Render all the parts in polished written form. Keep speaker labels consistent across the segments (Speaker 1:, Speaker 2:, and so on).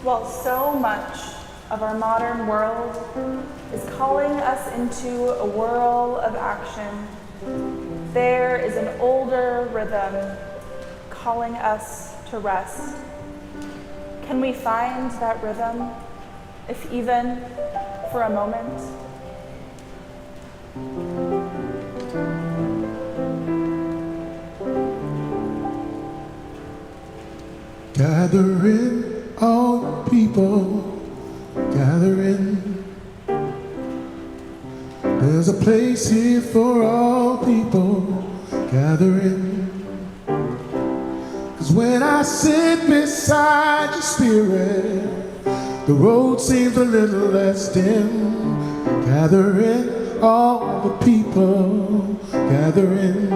Speaker 1: While so much of our modern world is calling us into a whirl of action, there is an older rhythm calling us to rest. Can we find that rhythm, if even for a moment?
Speaker 2: Gather in, all people, gather in. There's a place here for all people, gather in. 'Cause when I sit beside your spirit, the road seems a little less dim. Gather in, all the people, gather in.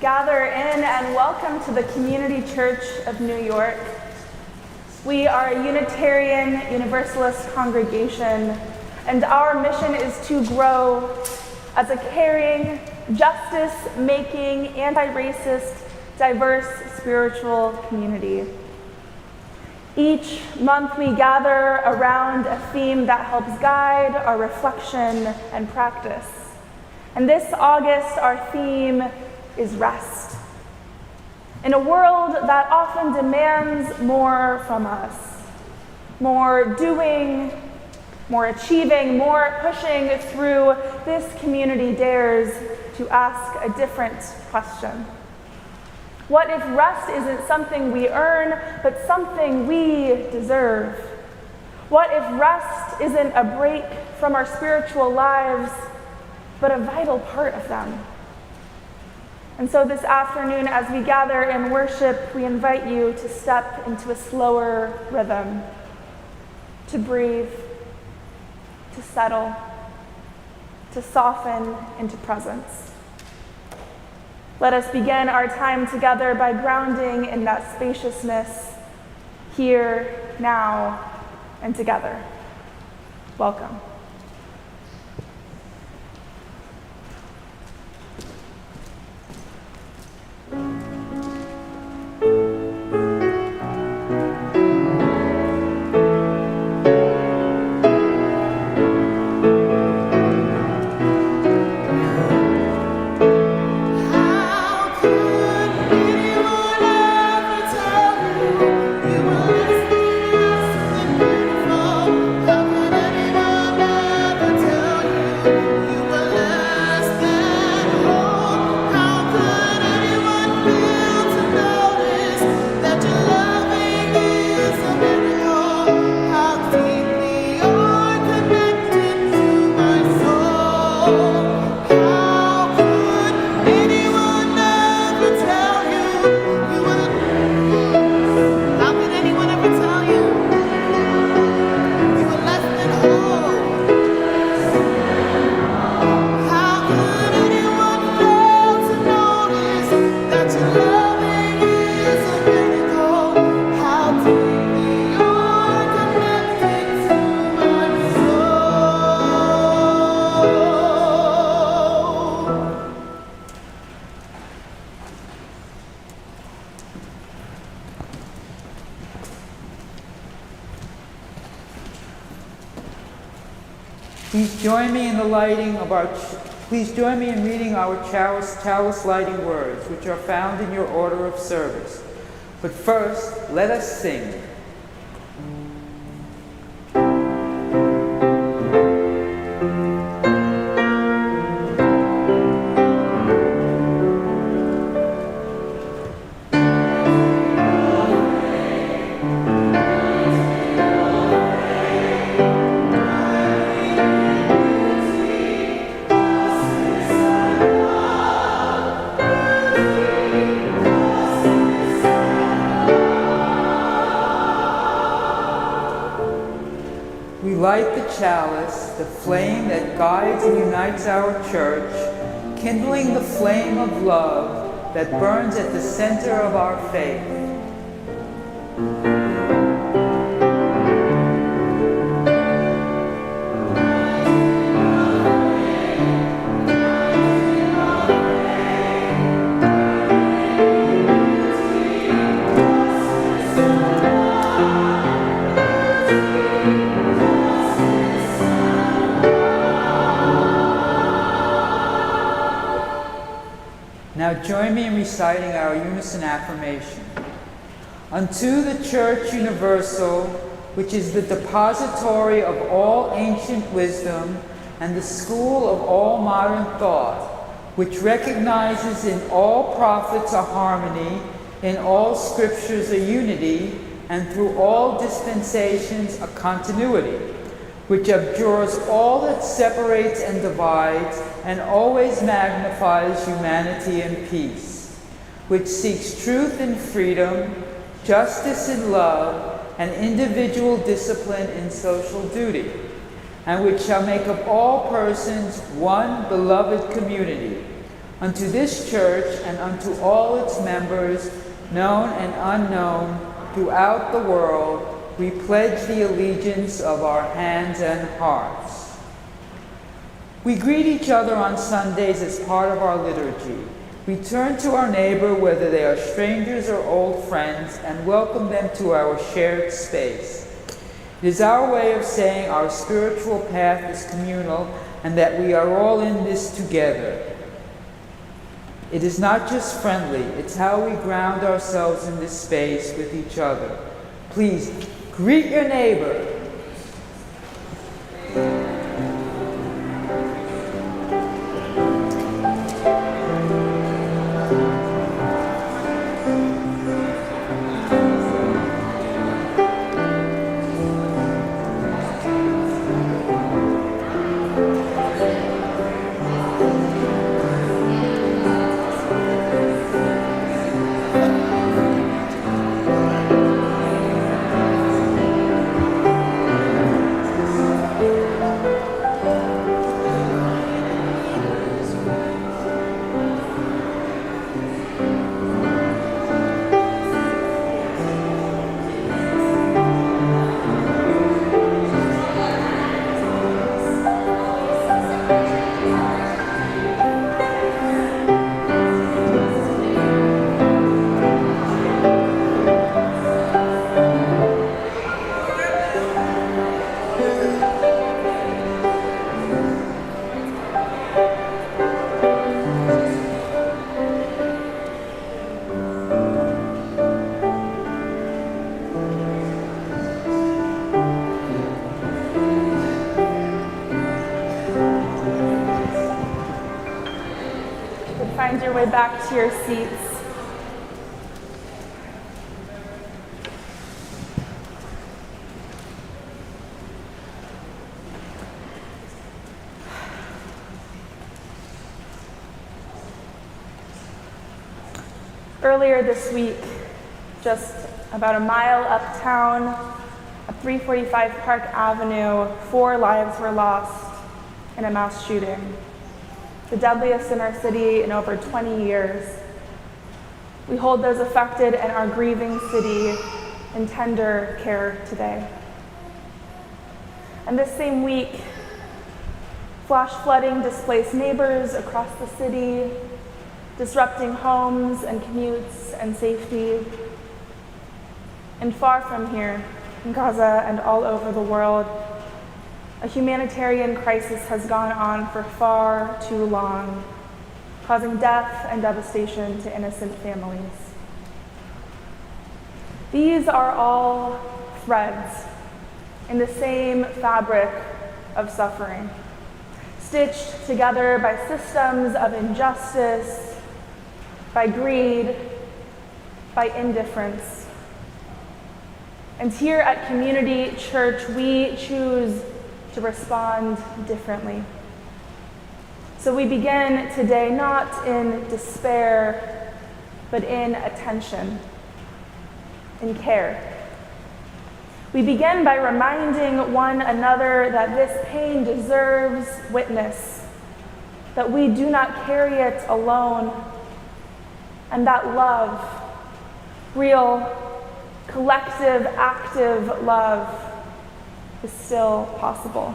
Speaker 1: Gather in and welcome to the Community Church of New York. We are a Unitarian Universalist congregation, and our mission is to grow as a caring, justice-making, anti-racist, diverse spiritual community. Each month we gather around a theme that helps guide our reflection and practice. And this August, our theme is rest. In a world that often demands more from us, more doing, more achieving, more pushing through, this community dares to ask a different question. What if rest isn't something we earn, but something we deserve? What if rest isn't a break from our spiritual lives, but a vital part of them? And so this afternoon, as we gather in worship, we invite you to step into a slower rhythm, to breathe, to settle, to soften into presence. Let us begin our time together by grounding in that spaciousness, here, now, and together. Welcome.
Speaker 3: Please join me in reading our chalice lighting words, which are found in your order of service. But first, let us sing. Light the chalice, the flame that guides and unites our church, kindling the flame of love that burns at the center of our faith. Now join me in reciting our unison affirmation. Unto the Church Universal, which is the depository of all ancient wisdom and the school of all modern thought, which recognizes in all prophets a harmony, in all scriptures a unity, and through all dispensations a continuity, which abjures all that separates and divides, and always magnifies humanity and peace, which seeks truth and freedom, justice and love, and individual discipline in social duty, and which shall make of all persons one beloved community. Unto this church and unto all its members, known and unknown, throughout the world, we pledge the allegiance of our hands and hearts. We greet each other on Sundays as part of our liturgy. We turn to our neighbor, whether they are strangers or old friends, and welcome them to our shared space. It is our way of saying our spiritual path is communal and that we are all in this together. It is not just friendly, it's how we ground ourselves in this space with each other. Please greet your neighbor.
Speaker 1: find your way back to your seats. Earlier this week, just about a mile uptown, at 345 Park Avenue, 4 lives were lost in a mass shooting, the deadliest in our city in over 20 years. We hold those affected and our grieving city in tender care today. And this same week, flash flooding displaced neighbors across the city, disrupting homes and commutes and safety. And far from here, in Gaza and all over the world, a humanitarian crisis has gone on for far too long, causing death and devastation to innocent families. These are all threads in the same fabric of suffering, stitched together by systems of injustice, by greed, by indifference. And here at Community Church, we choose to respond differently. So we begin today not in despair, but in attention, in care. We begin by reminding one another that this pain deserves witness, that we do not carry it alone, and that love, real, collective, active love, is still possible.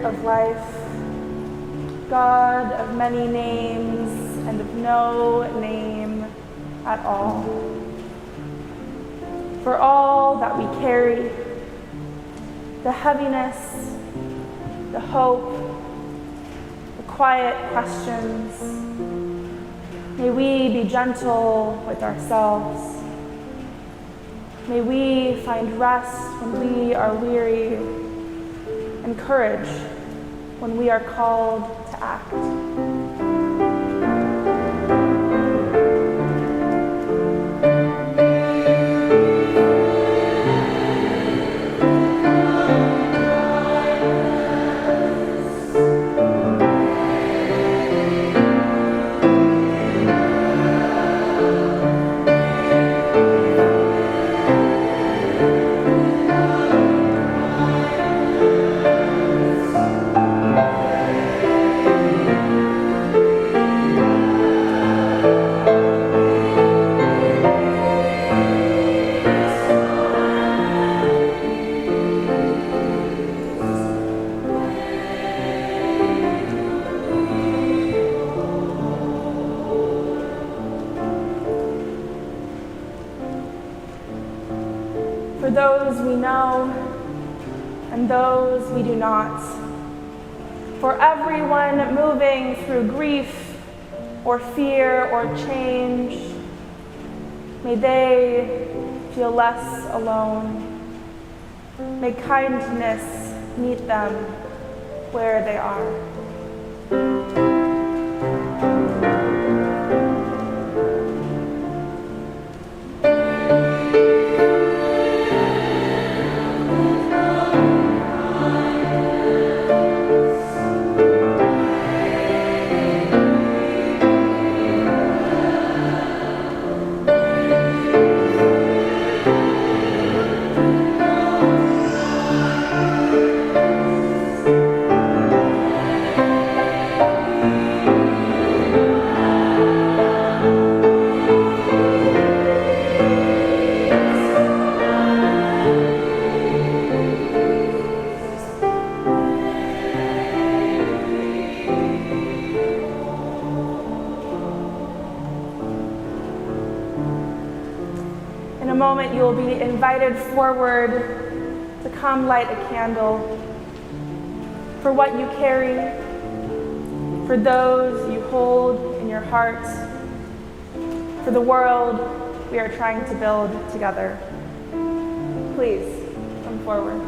Speaker 1: Of life, God of many names and of no name at all. For all that we carry, the heaviness, the hope, the quiet questions, may we be gentle with ourselves. May we find rest when we are weary, and courage when we are called to act. for those we know and those we do not, for everyone moving through grief or fear or change. May they feel less alone. May kindness meet them where they are. In a moment, you will be invited forward to come light a candle for what you carry, for those you hold in your heart, for the world we are trying to build together. Please come forward.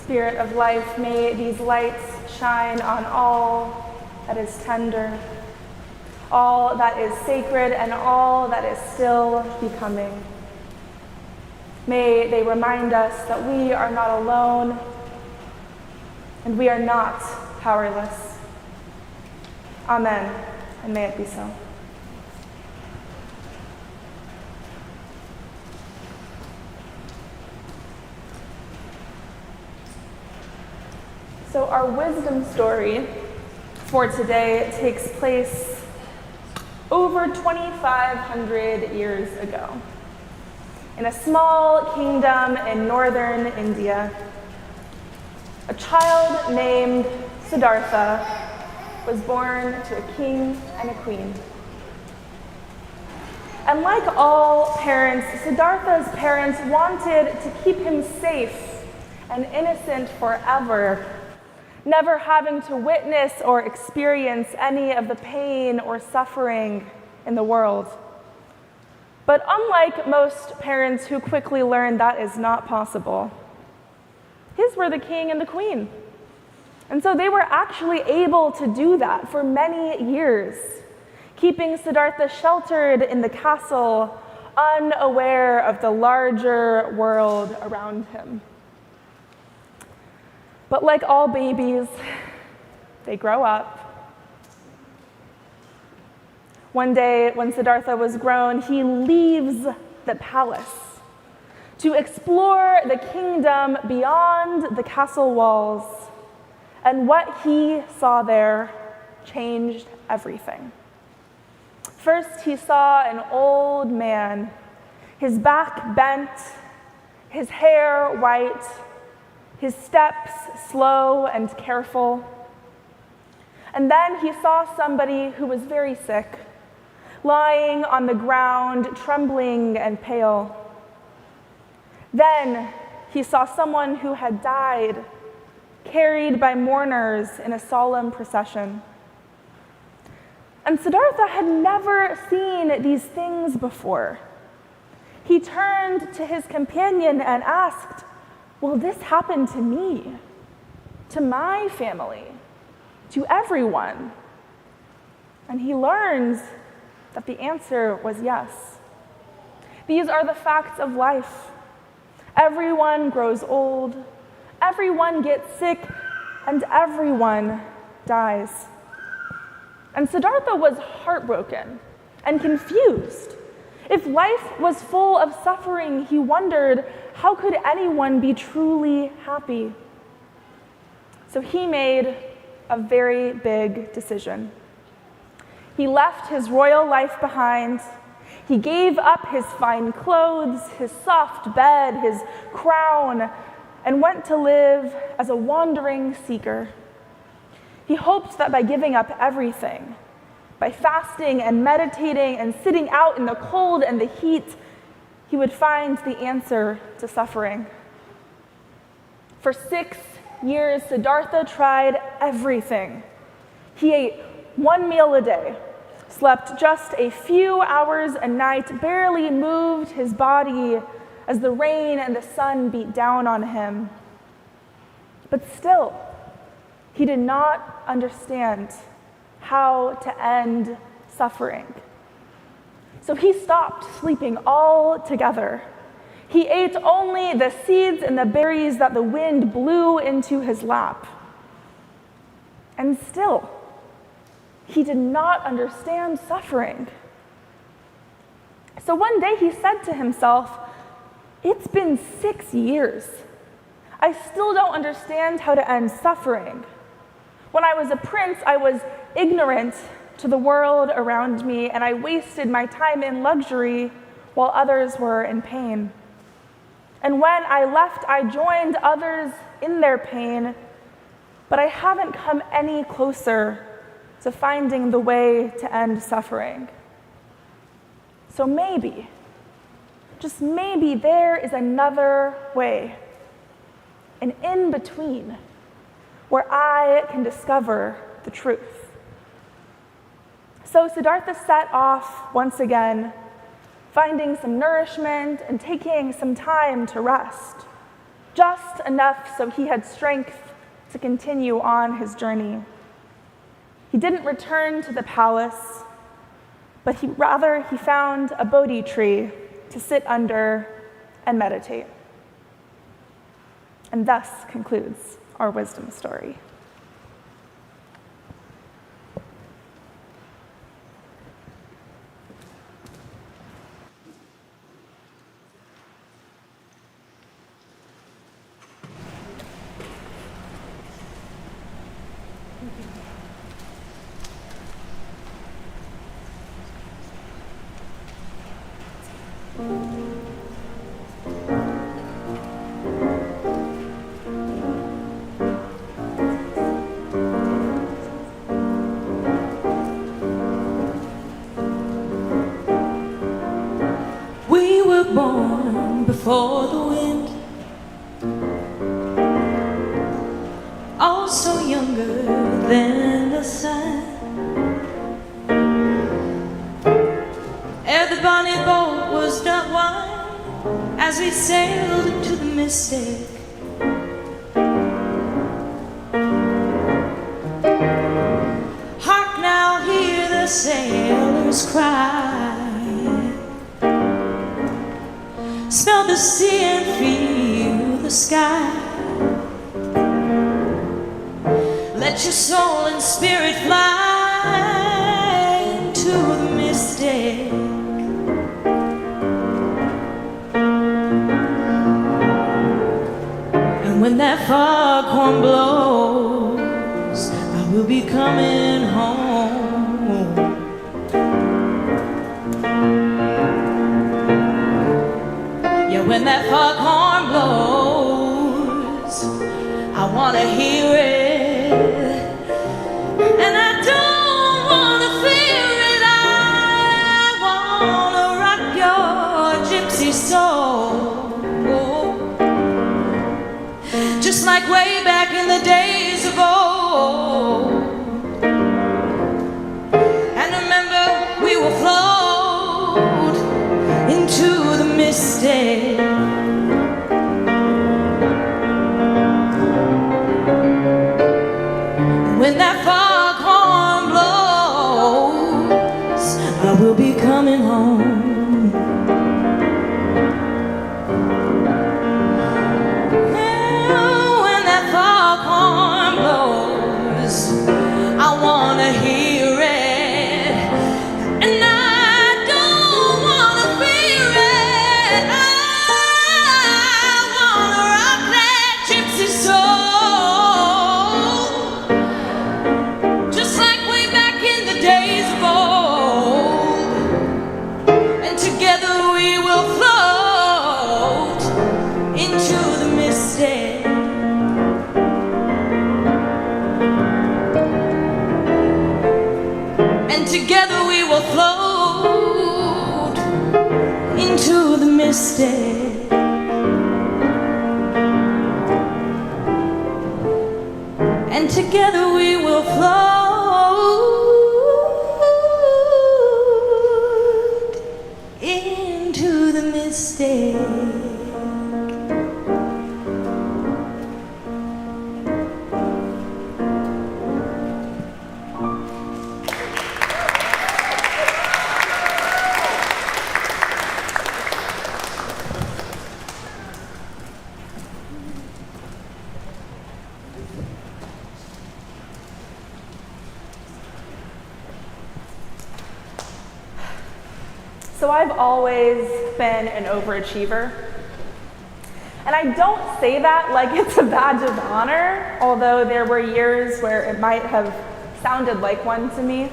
Speaker 1: Spirit of life, may these lights shine on all that is tender, all that is sacred, and all that is still becoming. May they remind us that we are not alone and we are not powerless. Amen, and may it be so. So our wisdom story for today takes place over 2,500 years ago in a small kingdom in northern India. A child named Siddhartha was born to a king and a queen. And like all parents, Siddhartha's parents wanted to keep him safe and innocent forever. never having to witness or experience any of the pain or suffering in the world. But unlike most parents who quickly learn that is not possible, his were the king and the queen. And so they were actually able to do that for many years, keeping Siddhartha sheltered in the castle, unaware of the larger world around him. But like all babies, they grow up. One day, when Siddhartha was grown, he leaves the palace to explore the kingdom beyond the castle walls. And what he saw there changed everything. First, he saw an old man, his back bent, his hair white, his steps slow and careful. And then he saw somebody who was very sick, lying on the ground, trembling and pale. Then he saw someone who had died, carried by mourners in a solemn procession. And Siddhartha had never seen these things before. He turned to his companion and asked, "Will this happen to me, to my family, to everyone?" And he learns that the answer was yes. These are the facts of life. Everyone grows old, everyone gets sick, and everyone dies. And Siddhartha was heartbroken and confused. If life was full of suffering, he wondered, how could anyone be truly happy? So he made a very big decision. He left his royal life behind. He gave up his fine clothes, his soft bed, his crown, and went to live as a wandering seeker. He hoped that by giving up everything, by fasting and meditating and sitting out in the cold and the heat, he would find the answer to suffering. For 6 years, Siddhartha tried everything. He ate 1 meal a day, slept just a few hours a night, barely moved his body as the rain and the sun beat down on him. But still, he did not understand how to end suffering. So he stopped sleeping altogether. He ate only the seeds and the berries that the wind blew into his lap. And still, he did not understand suffering. So one day he said to himself, "It's been 6 years. I still don't understand how to end suffering. When I was a prince, I was ignorant to the world around me, and I wasted my time in luxury while others were in pain. And when I left, I joined others in their pain, but I haven't come any closer to finding the way to end suffering. So maybe, just maybe, there is another way, an in-between, where I can discover the truth." So Siddhartha set off once again, finding some nourishment and taking some time to rest, just enough so he had strength to continue on his journey. He didn't return to the palace, but he found a Bodhi tree to sit under and meditate. And thus concludes our wisdom story.
Speaker 4: We were born before the wind, all so young than the sun. Ere the bonny boat was not wide, as we sailed into the mystic, hark now, hear the sailors cry. Smell the sea and feel the sky. Let your soul and spirit fly into the mystic. And when that foghorn blows, I will be coming home. Yeah, when that foghorn blows, I want to hear it. And I don't want to fear it. I want to rock your gypsy soul, just like way back in the days of old. And remember, we will float into the mystic. When that foghorn blows, I will be coming home. Now, when that foghorn blows, I want to hear it. And I don't want to fear it. I want to rock that gypsy soul. Days of old, and together we will float into the mystic. And together we will float into the mystic. And together we will float into the mystic.
Speaker 1: So I've always been an overachiever. And I don't say that like it's a badge of honor, although there were years where it might have sounded like one to me.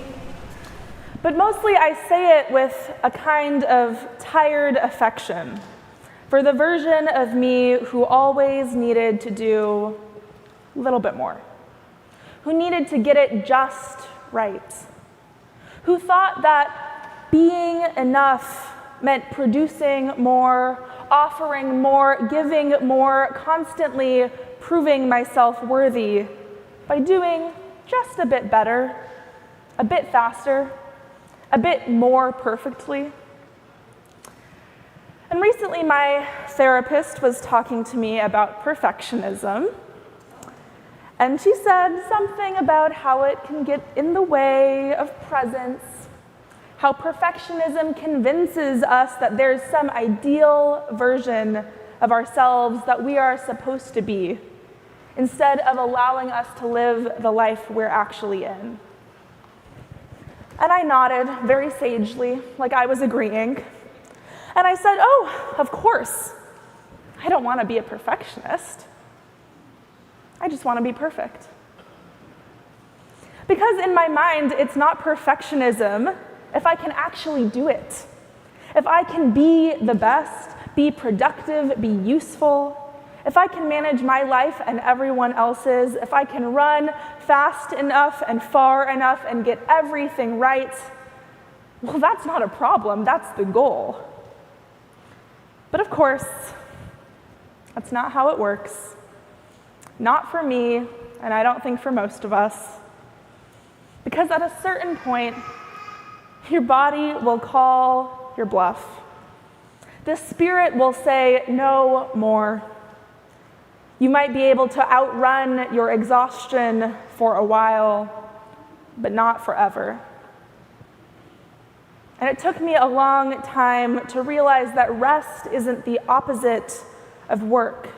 Speaker 1: But mostly I say it with a kind of tired affection for the version of me who always needed to do a little bit more, who needed to get it just right, who thought that being enough meant producing more, offering more, giving more, constantly proving myself worthy by doing just a bit better, a bit faster, a bit more perfectly. And recently my therapist was talking to me about perfectionism, and she said something about how it can get in the way of presence, how perfectionism convinces us that there's some ideal version of ourselves that we are supposed to be, instead of allowing us to live the life we're actually in. And I nodded very sagely, like I was agreeing. And I said, oh, of course. I don't want to be a perfectionist. I just want to be perfect. Because in my mind, it's not perfectionism if I can actually do it. If I can be the best, be productive, be useful, if I can manage my life and everyone else's, if I can run fast enough and far enough and get everything right, well, that's not a problem, that's the goal. But of course, that's not how it works. Not for me, and I don't think for most of us. Because at a certain point, your body will call your bluff. The spirit will say, no more. You might be able to outrun your exhaustion for a while, but not forever. And it took me a long time to realize that rest isn't the opposite of work.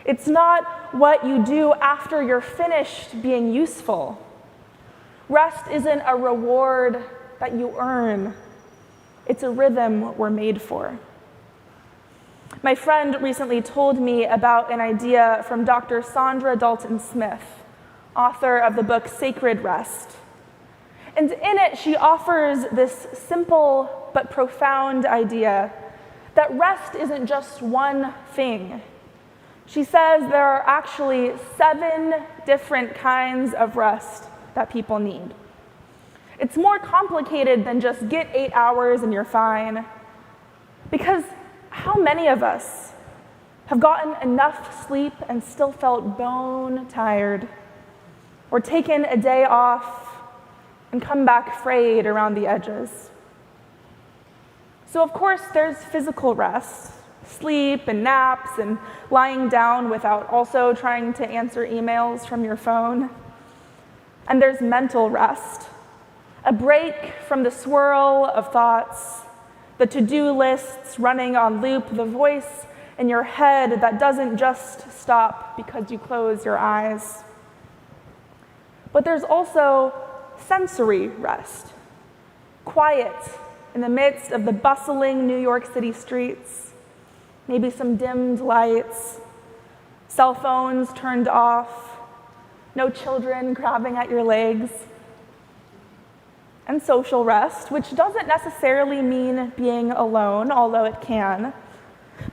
Speaker 1: It's not what you do after you're finished being useful. Rest isn't a reward that you earn. It's a rhythm we're made for. My friend recently told me about an idea from Dr. Sandra Dalton Smith, author of the book Sacred Rest. And in it, she offers this simple but profound idea that rest isn't just one thing. She says there are actually 7 different kinds of rest that people need. It's more complicated than just get 8 hours and you're fine. Because how many of us have gotten enough sleep and still felt bone tired, or taken a day off and come back frayed around the edges? So of course there's physical rest, sleep and naps and lying down without also trying to answer emails from your phone. And there's mental rest, a break from the swirl of thoughts, the to-do lists running on loop, the voice in your head that doesn't just stop because you close your eyes. But there's also sensory rest, quiet in the midst of the bustling New York City streets, maybe some dimmed lights, cell phones turned off, no children grabbing at your legs. And social rest, which doesn't necessarily mean being alone, although it can,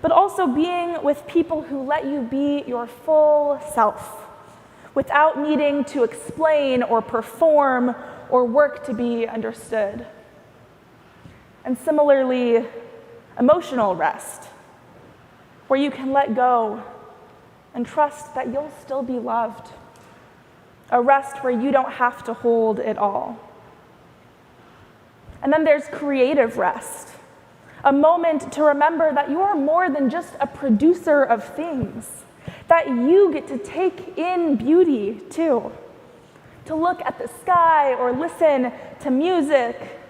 Speaker 1: but also being with people who let you be your full self, without needing to explain or perform or work to be understood. And similarly, emotional rest, where you can let go and trust that you'll still be loved. A rest where you don't have to hold it all. And then there's creative rest, a moment to remember that you are more than just a producer of things, that you get to take in beauty too, to look at the sky or listen to music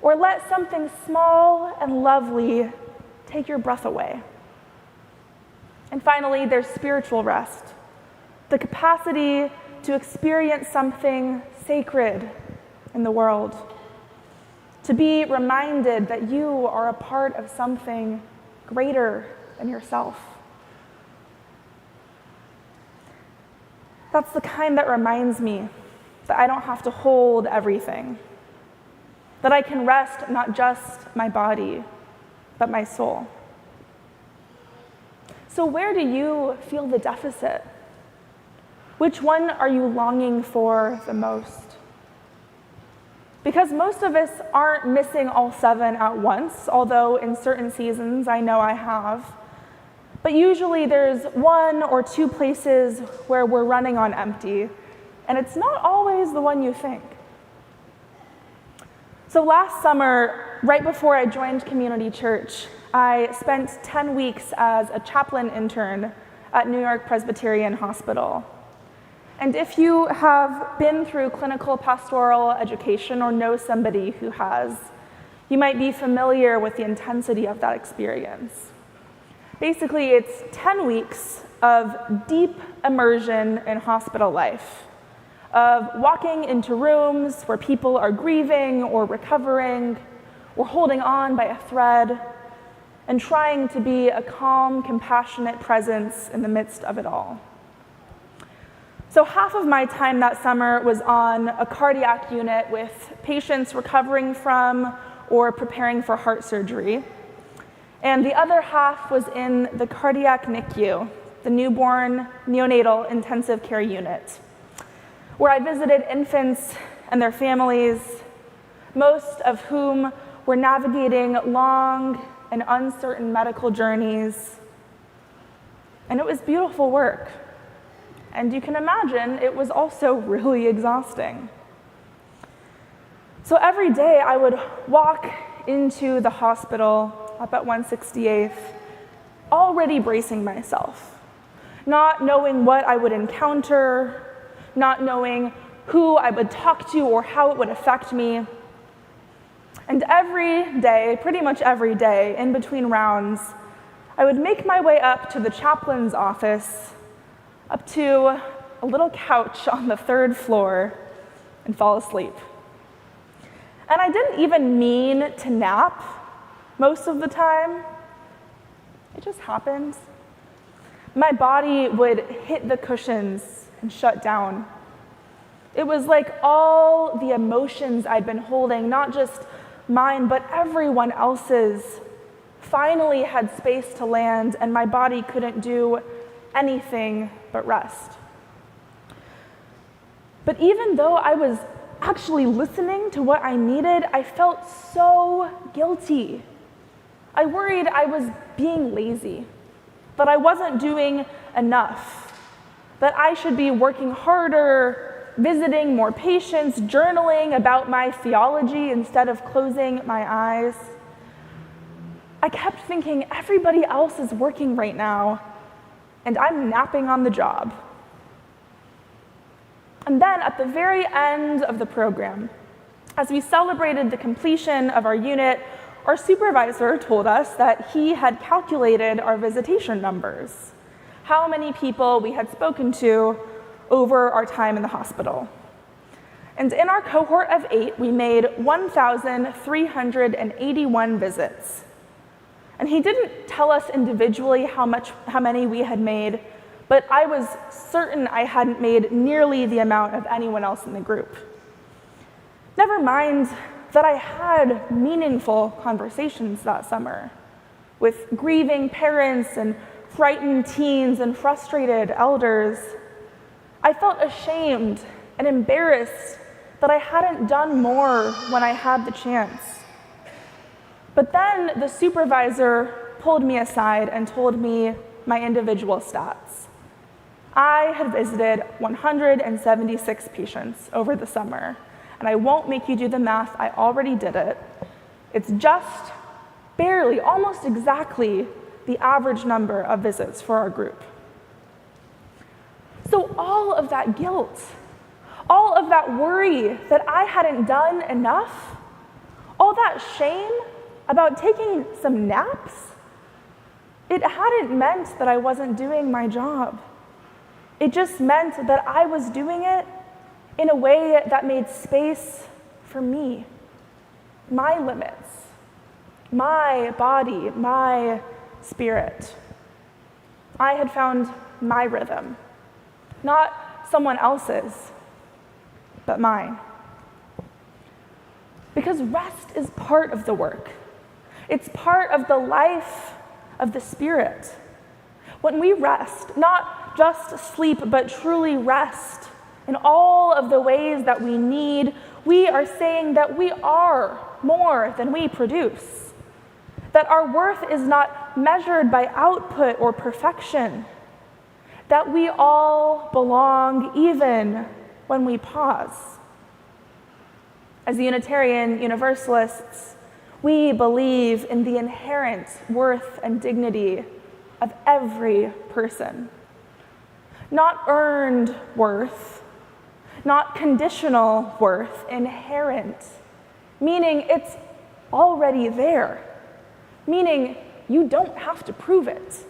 Speaker 1: or let something small and lovely take your breath away. And finally, there's spiritual rest, the capacity to experience something sacred in the world, to be reminded that you are a part of something greater than yourself. That's the kind that reminds me that I don't have to hold everything, that I can rest not just my body, but my soul. So where do you feel the deficit? Which one are you longing for the most? Because most of us aren't missing all 7 at once, although in certain seasons I know I have. But usually there's 1 or 2 places where we're running on empty, and it's not always the one you think. So last summer, right before I joined Community Church, I spent 10 weeks as a chaplain intern at New York Presbyterian Hospital. And if you have been through clinical pastoral education or know somebody who has, you might be familiar with the intensity of that experience. Basically, it's 10 weeks of deep immersion in hospital life, of walking into rooms where people are grieving or recovering or holding on by a thread, and trying to be a calm, compassionate presence in the midst of it all. So half of my time that summer was on a cardiac unit with patients recovering from or preparing for heart surgery. And the other half was in the cardiac NICU, the newborn neonatal intensive care unit, where I visited infants and their families, most of whom were navigating long and uncertain medical journeys. And it was beautiful work. And you can imagine it was also really exhausting. So every day I would walk into the hospital up at 168th, already bracing myself, not knowing what I would encounter, not knowing who I would talk to or how it would affect me. And every day, pretty much every day, in between rounds, I would make my way up to the chaplain's office, up to a little couch on the 3rd floor, and fall asleep. And I didn't even mean to nap most of the time. It just happened. My body would hit the cushions and shut down. It was like all the emotions I'd been holding, not just mine, but everyone else's, finally had space to land, and my body couldn't do anything but rest. But even though I was actually listening to what I needed, I felt so guilty. I worried I was being lazy, that I wasn't doing enough, that I should be working harder, visiting more patients, journaling about my theology instead of closing my eyes. I kept thinking, everybody else is working right now, and I'm napping on the job. And then at the very end of the program, as we celebrated the completion of our unit, our supervisor told us that he had calculated our visitation numbers, how many people we had spoken to over our time in the hospital. And in our cohort of 8, we made 1,381 visits. And he didn't tell us individually how many we had made, but I was certain I hadn't made nearly the amount of anyone else in the group. Never mind that I had meaningful conversations that summer with grieving parents and frightened teens and frustrated elders. I felt ashamed and embarrassed that I hadn't done more when I had the chance. But then the supervisor pulled me aside and told me my individual stats. I had visited 176 patients over the summer, and I won't make you do the math, I already did it. It's just barely, almost exactly, the average number of visits for our group. So all of that guilt, all of that worry that I hadn't done enough, all that shame about taking some naps, it hadn't meant that I wasn't doing my job. It just meant that I was doing it in a way that made space for me, my limits, my body, my spirit. I had found my rhythm, not someone else's, but mine. Because rest is part of the work. It's part of the life of the Spirit. When we rest, not just sleep, but truly rest in all of the ways that we need, we are saying that we are more than we produce, that our worth is not measured by output or perfection, that we all belong even when we pause. As Unitarian Universalists, we believe in the inherent worth and dignity of every person. Not earned worth, not conditional worth, inherent, meaning it's already there, meaning you don't have to prove it.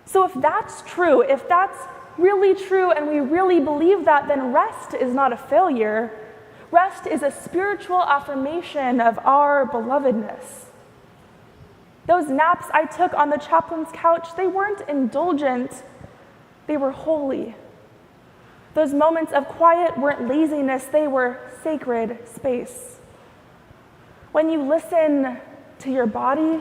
Speaker 1: So if that's true, if that's really true and we really believe that, then rest is not a failure. Rest is a spiritual affirmation of our belovedness. Those naps I took on the chaplain's couch, they weren't indulgent, they were holy. Those moments of quiet weren't laziness, they were sacred space. When you listen to your body,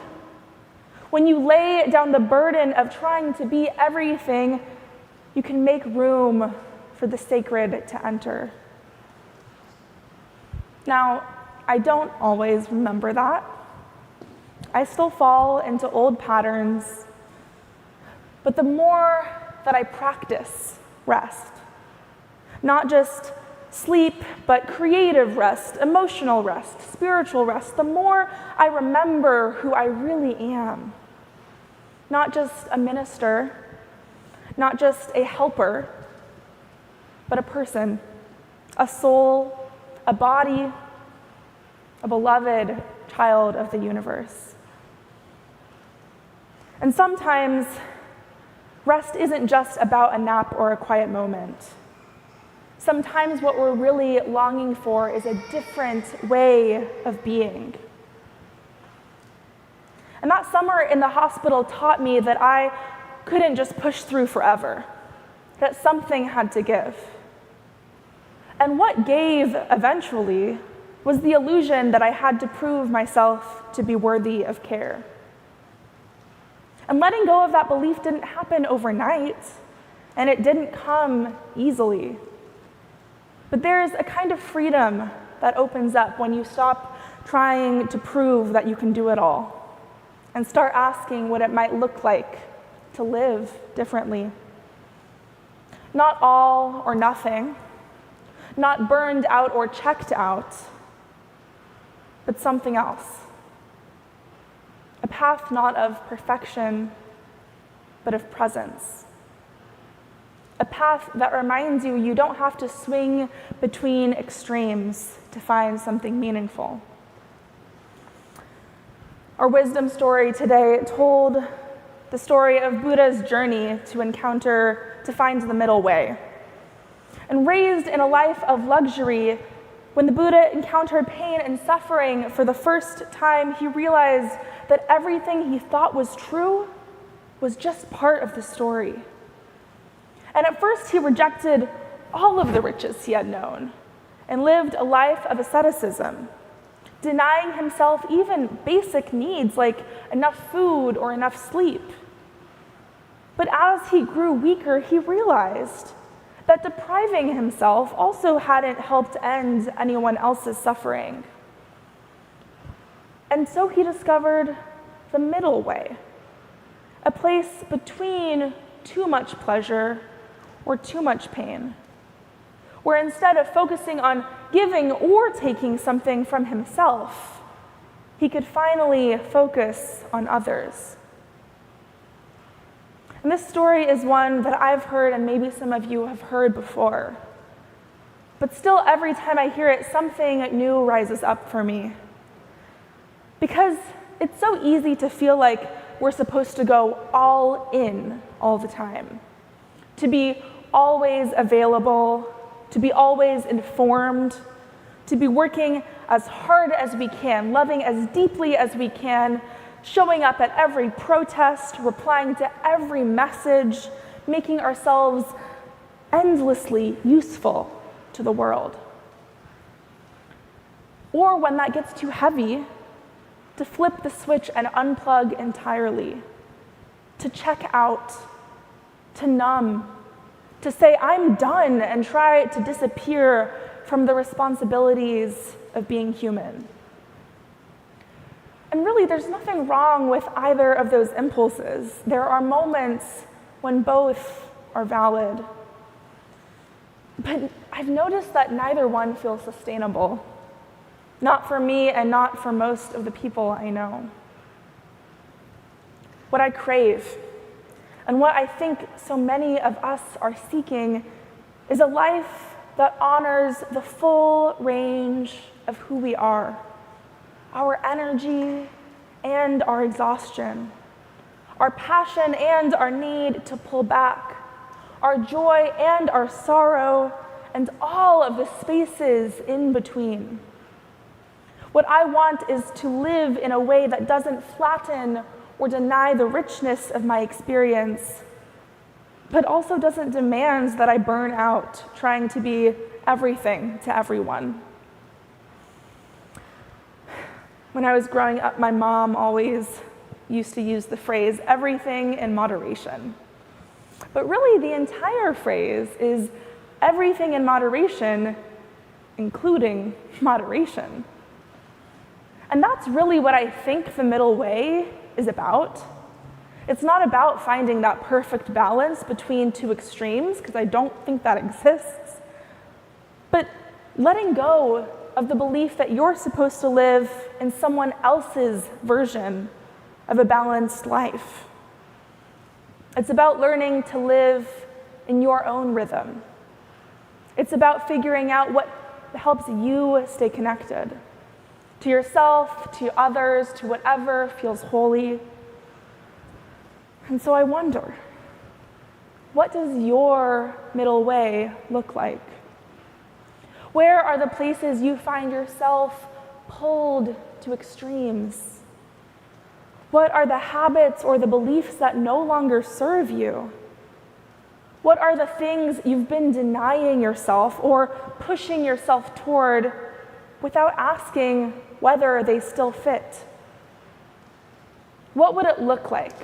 Speaker 1: when you lay down the burden of trying to be everything, you can make room for the sacred to enter. Now, I don't always remember that. I still fall into old patterns, but the more that I practice rest, not just sleep, but creative rest, emotional rest, spiritual rest, the more I remember who I really am. Not just a minister, not just a helper, but a person, a soul, a body, a beloved child of the universe. And sometimes rest isn't just about a nap or a quiet moment. Sometimes what we're really longing for is a different way of being. And that summer in the hospital taught me that I couldn't just push through forever, that something had to give. And what gave eventually was the illusion that I had to prove myself to be worthy of care. And letting go of that belief didn't happen overnight, and it didn't come easily. But there's a kind of freedom that opens up when you stop trying to prove that you can do it all and start asking what it might look like to live differently. Not all or nothing, not burned out or checked out, but something else. A path not of perfection, but of presence. A path that reminds you you don't have to swing between extremes to find something meaningful. Our wisdom story today told the story of Buddha's journey to find the middle way. And raised in a life of luxury, when the Buddha encountered pain and suffering for the first time, he realized that everything he thought was true was just part of the story. And at first, he rejected all of the riches he had known and lived a life of asceticism, denying himself even basic needs like enough food or enough sleep. But as he grew weaker, he realized that depriving himself also hadn't helped end anyone else's suffering. And so he discovered the middle way, a place between too much pleasure or too much pain, where instead of focusing on giving or taking something from himself, he could finally focus on others. And this story is one that I've heard, and maybe some of you have heard before. But still, every time I hear it, something new rises up for me. Because it's so easy to feel like we're supposed to go all in all the time, to be always available, to be always informed, to be working as hard as we can, loving as deeply as we can, showing up at every protest, replying to every message, making ourselves endlessly useful to the world. Or when that gets too heavy, to flip the switch and unplug entirely, to check out, to numb, to say, I'm done, and try to disappear from the responsibilities of being human. And really, there's nothing wrong with either of those impulses. There are moments when both are valid. But I've noticed that neither one feels sustainable. Not for me and not for most of the people I know. What I crave, and what I think so many of us are seeking, is a life that honors the full range of who we are, our energy and our exhaustion, our passion and our need to pull back, our joy and our sorrow, and all of the spaces in between. What I want is to live in a way that doesn't flatten or deny the richness of my experience, but also doesn't demand that I burn out trying to be everything to everyone. When I was growing up, my mom always used to use the phrase, everything in moderation. But really, the entire phrase is everything in moderation, including moderation. And that's really what I think the middle way is about. It's not about finding that perfect balance between two extremes, because I don't think that exists. But letting go of the belief that you're supposed to live in someone else's version of a balanced life. It's about learning to live in your own rhythm. It's about figuring out what helps you stay connected to yourself, to others, to whatever feels holy. And so I wonder, what does your middle way look like? Where are the places you find yourself pulled to extremes? What are the habits or the beliefs that no longer serve you? What are the things you've been denying yourself or pushing yourself toward without asking whether they still fit? What would it look like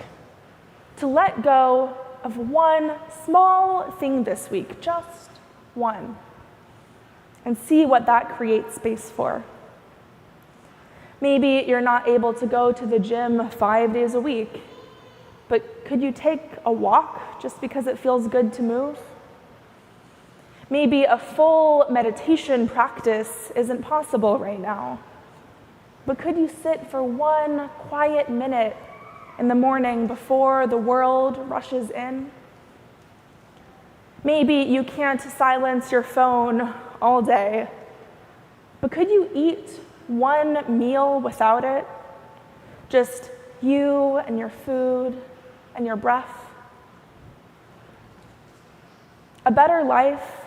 Speaker 1: to let go of one small thing this week, just one, and see what that creates space for? Maybe you're not able to go to the gym 5 days a week, but could you take a walk just because it feels good to move? Maybe a full meditation practice isn't possible right now, but could you sit for one quiet minute in the morning before the world rushes in? Maybe you can't silence your phone all day, but could you eat one meal without it? Just you and your food and your breath. A better life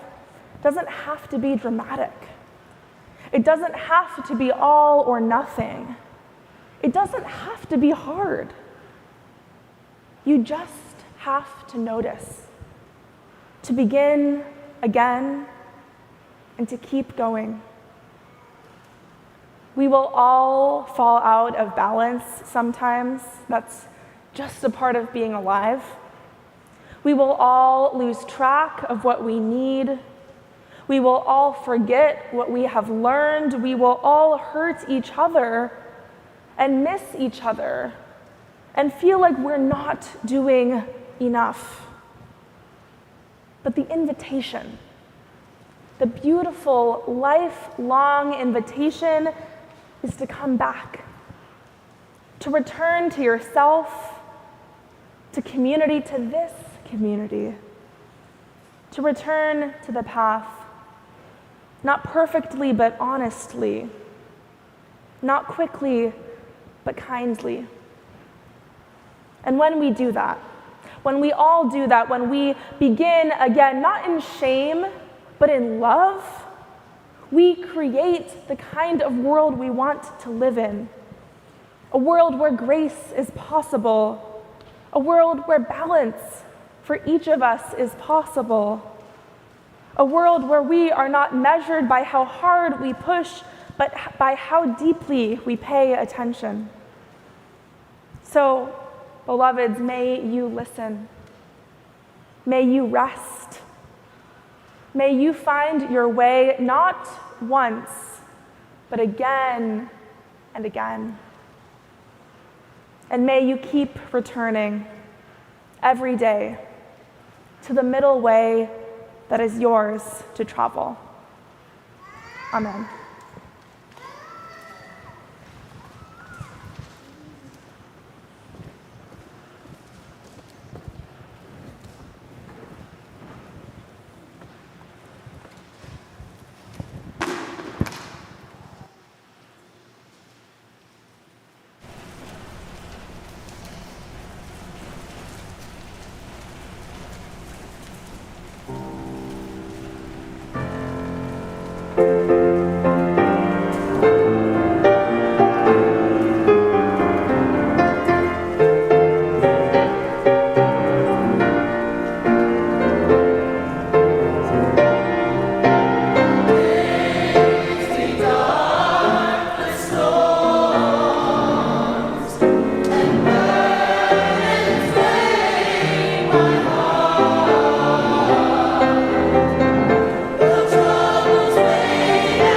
Speaker 1: doesn't have to be dramatic. It doesn't have to be all or nothing. It doesn't have to be hard. You just have to notice, to begin again, and to keep going. We will all fall out of balance sometimes. That's just a part of being alive. We will all lose track of what we need. We will all forget what we have learned. We will all hurt each other and miss each other and feel like we're not doing enough. But the invitation, the beautiful, lifelong invitation, is to come back, to return to yourself, to community, to this community, to return to the path, not perfectly but honestly, not quickly but kindly. And when we do that, when we all do that, when we begin again, not in shame, but in love, we create the kind of world we want to live in. A world where grace is possible. A world where balance for each of us is possible. A world where we are not measured by how hard we push, but by how deeply we pay attention. So, beloveds, may you listen. May you rest. May you find your way not once, but again and again. And may you keep returning every day to the middle way that is yours to travel. Amen.
Speaker 4: The troubles may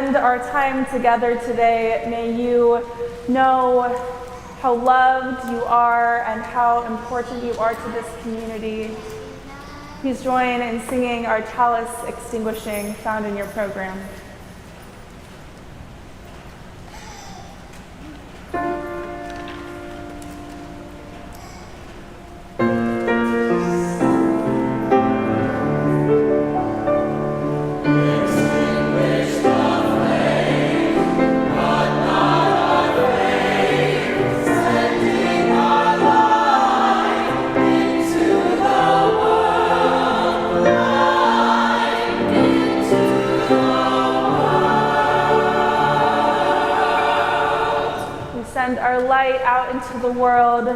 Speaker 1: end our time together today, may you know how loved you are and how important you are to this community. Please join in singing our chalice extinguishing found in your program. Send our light out into the world,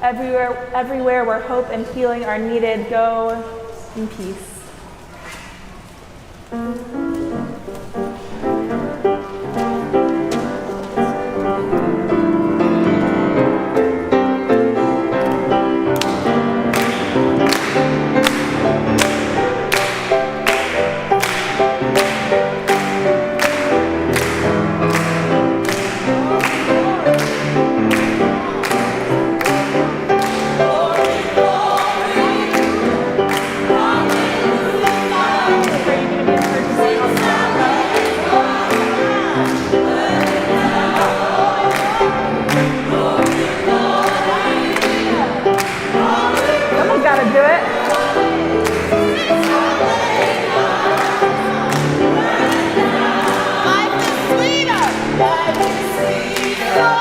Speaker 1: everywhere where hope and healing are needed. Go in peace. Gotta do it.
Speaker 4: Life is sweeter. Life is sweeter.